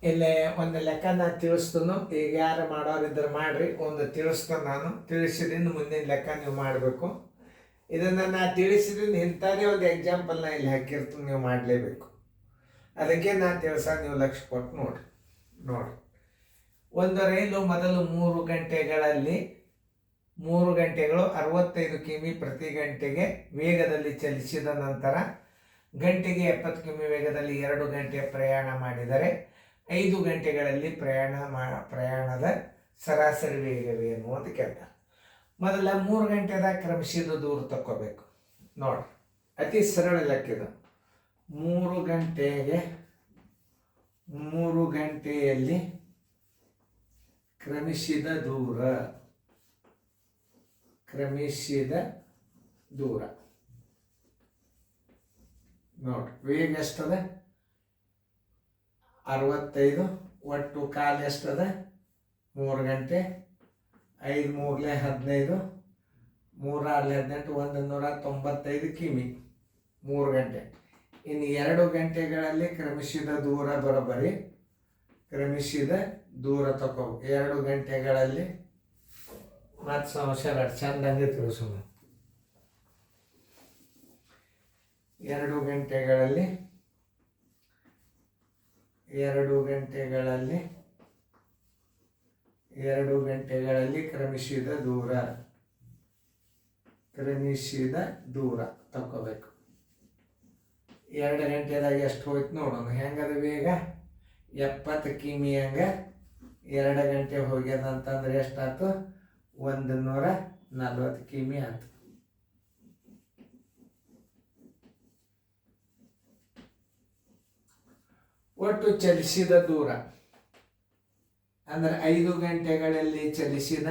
ಇಲ್ಲೇ ಒಂದು ಲೆಕ್ಕನ ತಿಳಿಸ್ತು. ಈಗ ಯಾರು ಮಾಡೋರಿದ್ರೆ ಮಾಡ್ರಿ, ಒಂದು ತಿಳಿಸ್ತಾನೆ ನಾನು. ತಿಳಿಸಿದಿಂದ ಮುಂದಿನ ಲೆಕ್ಕ ನೀವು ಮಾಡಬೇಕು. ಇದನ್ನು ನಾನು ತಿಳಿಸಿದಿಂದ ಇಂಥದೇ ಒಂದು ಎಕ್ಸಾಂಪಲ್ನ ಇಲ್ಲಿ ಹಾಕಿರ್ತೀನಿ, ನೀವು ಮಾಡಲೇಬೇಕು. ಅದಕ್ಕೆ ನಾನು ತಿಳಿಸೋದು ನೀವು ಲಕ್ಷ್ಯ ಕೊಟ್ಟು ನೋಡಿ. ಒಂದು ರೈಲು ಮೊದಲು 3 ಗಂಟೆಗಳಲ್ಲಿ 3 ಗಂಟೆಗಳು 65 ಕಿಮಿ ಪ್ರತಿ ಗಂಟೆಗೆ ವೇಗದಲ್ಲಿ ಚಲಿಸಿದ ನಂತರ ಗಂಟೆಗೆ 70 ಕಿಮಿ ವೇಗದಲ್ಲಿ 2 ಗಂಟೆ ಪ್ರಯಾಣ ಮಾಡಿದರೆ 5 ಗಂಟೆಗಳಲ್ಲಿ ಪ್ರಯಾಣದ ಸರಾಸರಿ ವೇಗವೇನು ಅಂತ ಕೇಳ್ತಾರೆ. ಮೊದಲ 3 ಗಂಟೆದ ಕ್ರಮಿಸಿದ ದೂರ ತಕ್ಕೋಬೇಕು. ನೋಡಿ, ಅತಿ ಸರಳ ಲೆಕ್ಕಿದು. 3 ಗಂಟೆಯಲ್ಲಿ ಕ್ರಮಿಸಿದ ದೂರ ನೋಡಿ. ವೇಗ ಎಷ್ಟದ? 65. ಒಟ್ಟು ಕಾಲ ಎಷ್ಟದ? 3 ಗಂಟೆ. 5 3 15, 3 6 18, 195 ಕಿಮಿ 3 ಗಂಟೆ. ಇನ್ನು 2 ಗಂಟೆಗಳಲ್ಲಿ ಕ್ರಮಿಸಿದ ದೂರ ಬರೋಬ್ಬರಿ ಕ್ರಮಿಸಿದ ದೂರ ತಗೋ. 2 ಗಂಟೆಗಳಲ್ಲಿ ಮತ್ತು ಸಂವತ್ಸರ ಚಂದಂಗೆ ತಿಳಿಸೋಣ. 2 ಗಂಟೆಗಳಲ್ಲಿ ಕ್ರಮಿಸಿದ ದೂರ ತಕ್ಕೋಬೇಕು. 2 ಗಂಟೆದಾಗ ಎಷ್ಟು ಹೋಯ್ತು ನೋಡೋಣ. ಹೆಂಗದ ವೇಗ? 70 ಕಿಮಿ. ಹಂಗೆ 2 ಗಂಟೆ ಹೋಗ್ಯದ ಅಂತಂದ್ರೆ ಎಷ್ಟಾಯ್ತು? 140 ಕಿಮಿ ಆಯ್ತು. ಒಟ್ಟು ಚಲಿಸಿದ ದೂರ ಅಂದ್ರೆ 5 ಗಂಟೆಗಳಲ್ಲಿ ಚಲಿಸಿದ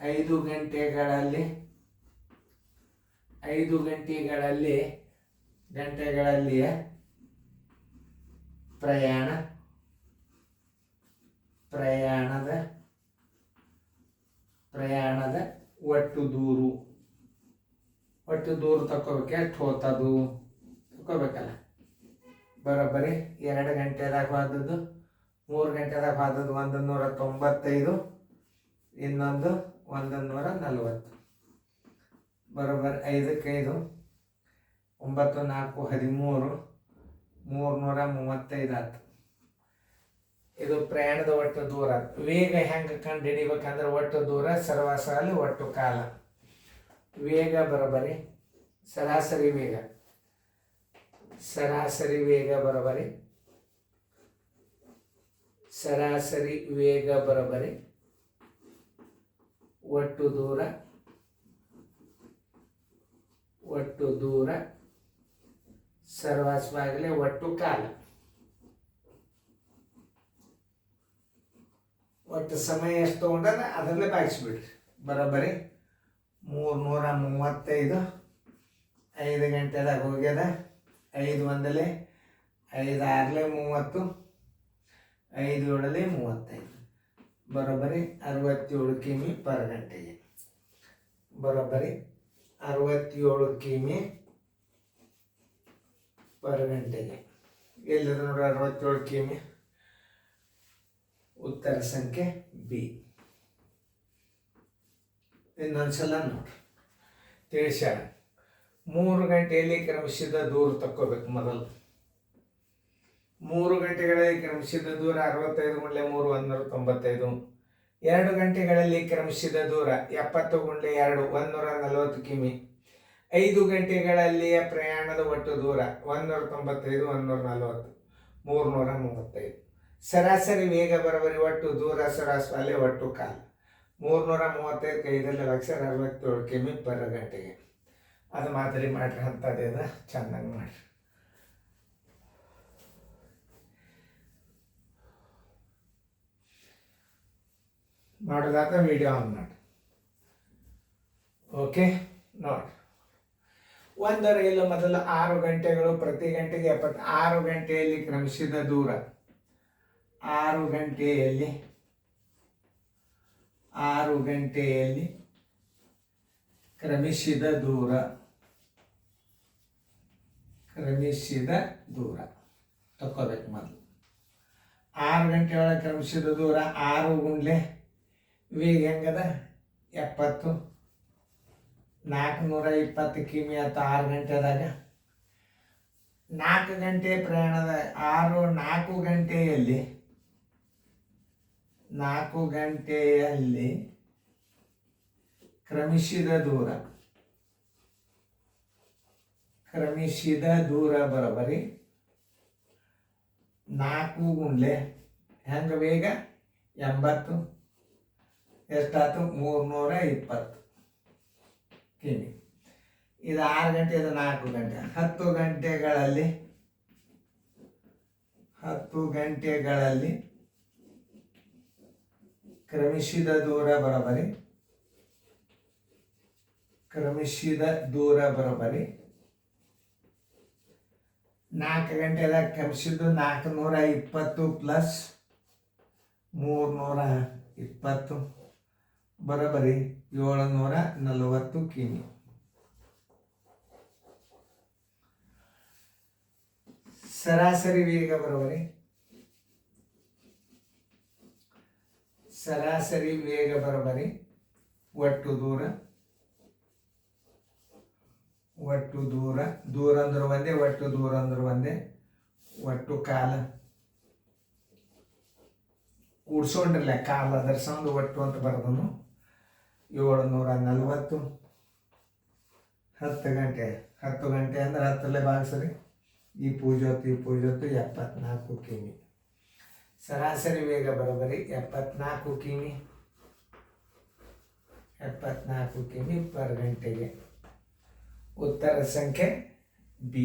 5 ಗಂಟೆಗಳಲ್ಲಿಯ ಪ್ರಯಾಣದ ಒಟ್ಟು ದೂರ ತಕ್ಕೋಬೇಕು. ಎಷ್ಟು ಹೋತದು ತಕ್ಕೋಬೇಕಲ್ಲ. ಬರೋಬ್ಬರಿ 2 ಗಂಟೆದಾಗ ಹೋದದ್ದು, 3 ಗಂಟೆದಾಗ ಹೋದದ್ದು 195, ಇನ್ನೊಂದು 140. ಬರೋಬ್ಬರಿ 5ಕ್ಕೆ 5, 9 4 13, 335 ಆಯ್ತು. ಇದು ಪ್ರಯಾಣದ ಒಟ್ಟು ದೂರ. ವೇಗ ಹೆಂಗೆ ಕಂಡು ಹಿಡಿಬೇಕಂದ್ರೆ ಒಟ್ಟು ದೂರ ಸರ್ವಸಾಲಿ ಒಟ್ಟು ಕಾಲ. ವೇಗ ಬರೋಬ್ಬರಿ ಸರಾಸರಿ ವೇಗ ಬರೋಬ್ಬರಿ ಒಟ್ಟು ದೂರ ಸರ್ವಸ್ವಾಗಲೇ ಒಟ್ಟು ಕಾಲ. ಒಟ್ಟು ಸಮಯ ಎಷ್ಟು ತೊಗೊಂಡದ ಅದರಲ್ಲೇ ಭಾಗಿಸ್ಬಿಡ್ರಿ. ಬರೋಬ್ಬರಿ 335. 5 ಗಂಟೆದಾಗ ಹೋಗ್ಯದ. 5 1 5 6 30, 5 7 35. ಬರೋಬ್ಬರಿ 67 ಕಿಮಿ ಪರ್ ಗಂಟೆಗೆ. ಬರೋಬ್ಬರಿ 67 ಕಿಮಿ ಪರ್ ಗಂಟೆಗೆ. ಎಲ್ಲಿದೆ ನೋಡ್ರಿ 67 ಕಿಮಿ? ಉತ್ತರ ಸಂಖ್ಯೆ ಬಿ. ಇನ್ನೊಂದ್ಸಲ ನೋಡ್ರಿ, ತಿಳಿಸ್ಯಾರ. 3 ಗಂಟೆಯಲ್ಲಿ ಕ್ರಮಿಸಿದ ದೂರ ತಕ್ಕೋಬೇಕು. ಮೊದಲು 3 ಗಂಟೆಗಳಲ್ಲಿ ಕ್ರಮಿಸಿದ ದೂರ 65 × 3 195. 2 ಗಂಟೆಗಳಲ್ಲಿ ಕ್ರಮಿಸಿದ ದೂರ 70 × 2 140 ಕಿಮಿ. 5 ಗಂಟೆಗಳಲ್ಲಿಯ ಪ್ರಯಾಣದ ಒಟ್ಟು ದೂರ 195, 140, 335. ಸರಾಸರಿ ವೇಗ ಬರೋಬ್ಬರಿ ಒಟ್ಟು ದೂರ ಸರಾಸರಿ ಒಟ್ಟು ಕಾಲ. 335 5 ಅಕ್ಷರ 67 ಕಿಮಿ ಪರ್ ಗಂಟೆಗೆ. ಅದು ಮಾದರಿ ಮಾಡ್ರಿ. ಅಂಥದ್ದೇ ಅದ, ಚೆನ್ನಾಗಿ ಮಾಡ್ರಿ. ಮಾಡೋದಾದ ವಿಡಿಯೋ ಆನ್ ಮಾಡಿ. ಓಕೆ ನೋಡಿ. ಒಂದು ರೈಲು ಮೊದಲು 6 ಗಂಟೆಗಳು ಪ್ರತಿ ಗಂಟೆಗೆ 76 ಗಂಟೆಯಲ್ಲಿ ಕ್ರಮಿಸಿದ ದೂರ 6 ಗಂಟೆಯಲ್ಲಿ ಕ್ರಮಿಸಿದ ದೂರ ತಕ್ಕೋಬೇಕು ಮೊದಲು. 6 ಗಂಟೆ ಒಳಗೆ ಕ್ರಮಿಸಿದ ದೂರ 6 ಗುಂಡ್ಲೆ ವೇಗ ಹೆಂಗದ 70, 420 ಕಿಮಿ ಆಯ್ತು 6 ಗಂಟೆದಾಗ. 4 ಗಂಟೆ ಪ್ರಯಾಣದ 4 ಗಂಟೆಯಲ್ಲಿ 4 ಗಂಟೆಯಲ್ಲಿ ಕ್ರಮಿಸಿದ ದೂರ ಬರೋಬರಿ 4 ಗುಂಡ್ಲೆ ಹೆಂಗೆ ವೇಗ 80, ಎಷ್ಟಾಯ್ತು 320 ಕಿಮಿ. ಇದು 6 ಗಂಟೆ, ಇದು 4 ಗಂಟೆ. 10 ಗಂಟೆಗಳಲ್ಲಿ ಕ್ರಮಿಸಿದ ದೂರ ಬರೋಬರಿ 4 ಗಂಟೆದಾಗ ಕ್ರಮಿಸಿದ್ದು 420 ಪ್ಲಸ್ 320 ಬರೋಬರಿ 740 ಕಿಮಿ. ಸರಾಸರಿ ವೇಗ ಬರೋಬರಿ ಒಟ್ಟು ದೂರ ಅಂದ್ರೆ ಒಂದೇ, ಒಟ್ಟು ದೂರ ಅಂದ್ರೆ ಒಂದೇ, ಒಟ್ಟು ಕಾಲ ಕೂಡ್ಸೋಣ್ರಲ್ಲ ಕಾಲ ಅದರ ಸಂಬಂಧ ಒಟ್ಟು ಅಂತ ಬರ್ದನು 740. 10 ಗಂಟೆ ಅಂದ್ರೆ 10 ಭಾಗಿಸ್ರಿ, ಈ ಪೂಜೆ 74 ಕಿಮಿ. ಸರಾಸರಿ ವೇಗ ಬರೋಬರಿ 74 ಕಿಮಿ ಪರ್ ಗಂಟೆಗೆ. ಉತ್ತರ ಸಂಖ್ಯೆ ಬಿ.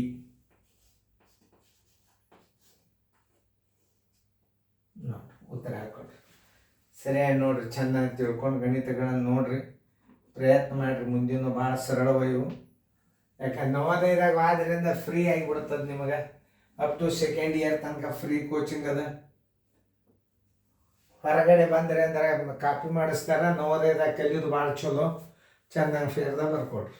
ಉತ್ತರ ಹಾಕೊಡ್ರಿ. ಸರಿಯಾಗಿ ನೋಡ್ರಿ, ಚೆನ್ನಾಗಿ ತಿಳ್ಕೊಂಡು ಗಣಿತಗಳನ್ನು ನೋಡ್ರಿ, ಪ್ರಯತ್ನ ಮಾಡಿರಿ. ಮುಂದಿನ ಭಾಳ ಸರಳವಯ್ಯವು. ಯಾಕಂದ್ರೆ ನವೋದಯದಾಗ ಆದ್ರಿಂದ ಫ್ರೀ ಆಗಿಬಿಡ್ತದೆ ನಿಮಗೆ. ಅಪ್ ಟು 2nd ಇಯರ್ ತನಕ ಫ್ರೀ ಕೋಚಿಂಗ್ ಅದ. ಹೊರಗಡೆ ಬಂದರೆ ಅಂದ್ರೆ ಕಾಪಿ ಮಾಡಿಸ್ತಾರ. ನವೋದಯದಾಗ ಕಲಿಯೋದು ಭಾಳ ಚಲೋ. ಚೆನ್ನಾಗಿ ಫೇರ್ದಾಗ ಬರ್ಕೊಡ್ರಿ.